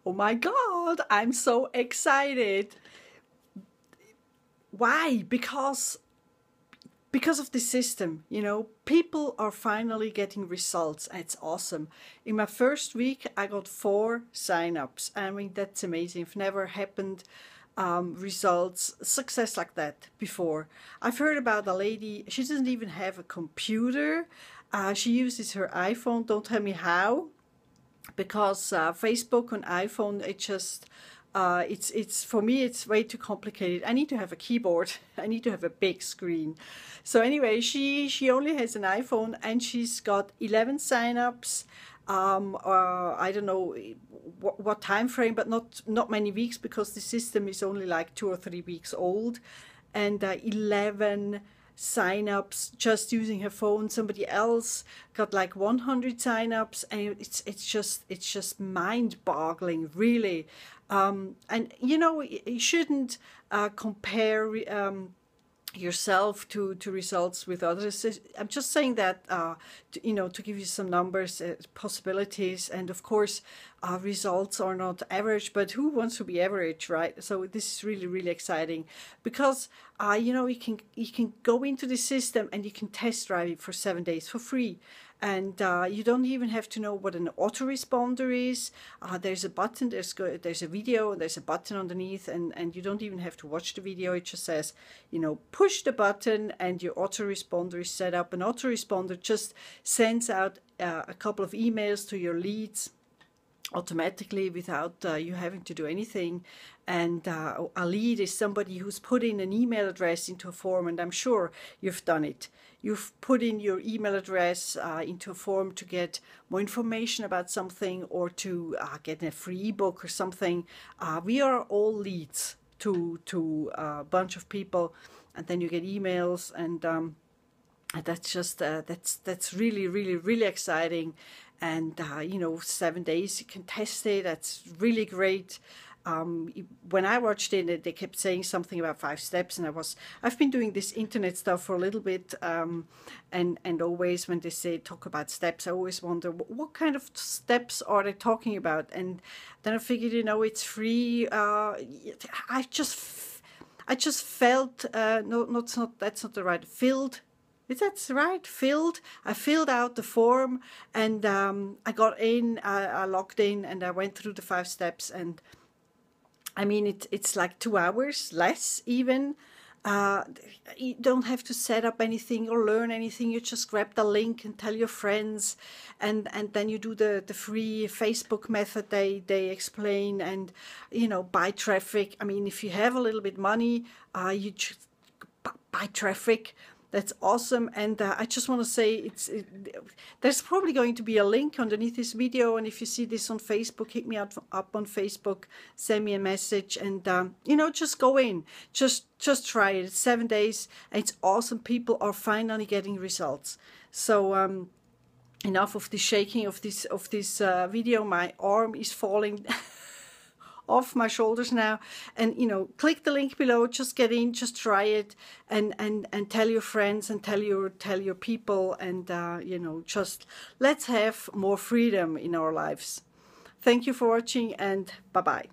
Oh my God, I'm so excited. Why? Because of the system, people are finally getting results. It's awesome. In my first week, I got 4 signups. I mean, that's amazing. It's never happened results, success like that before. I've heard about a lady, she doesn't even have a computer. She uses her iPhone. Don't tell me how, because Facebook on iPhone, it's for me, it's way too complicated. I need to have a keyboard. I need to have a big screen. So anyway, she only has an iPhone, and she's got 11 signups. I don't know what time frame, but not many weeks, because the system is only like 2 or 3 weeks old, and 11 signups just using her phone. Somebody else got like 100 signups, and it's just mind-boggling, really. And you shouldn't compare yourself to results with others. I'm just saying that to give you some numbers, possibilities, and of course results are not average, but who wants to be average, right? So this is really, really exciting, because you can go into the system and you can test drive it for 7 days for free. And you don't even have to know what an autoresponder is. There's a button, there's a video, and there's a button underneath, and you don't even have to watch the video. It just says, push the button and your autoresponder is set up. An autoresponder just sends out a couple of emails to your leads automatically, without you having to do anything. And a lead is somebody who's put in an email address into a form, and I'm sure you've done it. You've put in your email address into a form to get more information about something, or to get a free ebook or something. We are all leads to a bunch of people, and then you get emails, and that's just that's really, really, really exciting. And 7 days you can test it. That's really great. When I watched it, they kept saying something about 5 steps, and I've been doing this internet stuff for a little bit, and always when they talk about steps, I always wonder what kind of steps are they talking about. And then I figured, it's free. I just felt that's not the right, filled. Is that right? I filled out the form, and I got in, I logged in, and I went through the 5 steps, and I mean, it's like 2 hours, less even. You don't have to set up anything or learn anything. You just grab the link and tell your friends, and then you do the free Facebook method they explain, and buy traffic. I mean, if you have a little bit money, you just buy traffic. That's awesome. And I just want to say, there's probably going to be a link underneath this video. And if you see this on Facebook, hit me up on Facebook, send me a message, and just go in, just try it. It's 7 days. It's awesome. People are finally getting results. So enough of the shaking of this video. My arm is falling off my shoulders now. And click the link below, just get in, just try it, and tell your friends, and tell your people, and just let's have more freedom in our lives. Thank you for watching, and bye bye.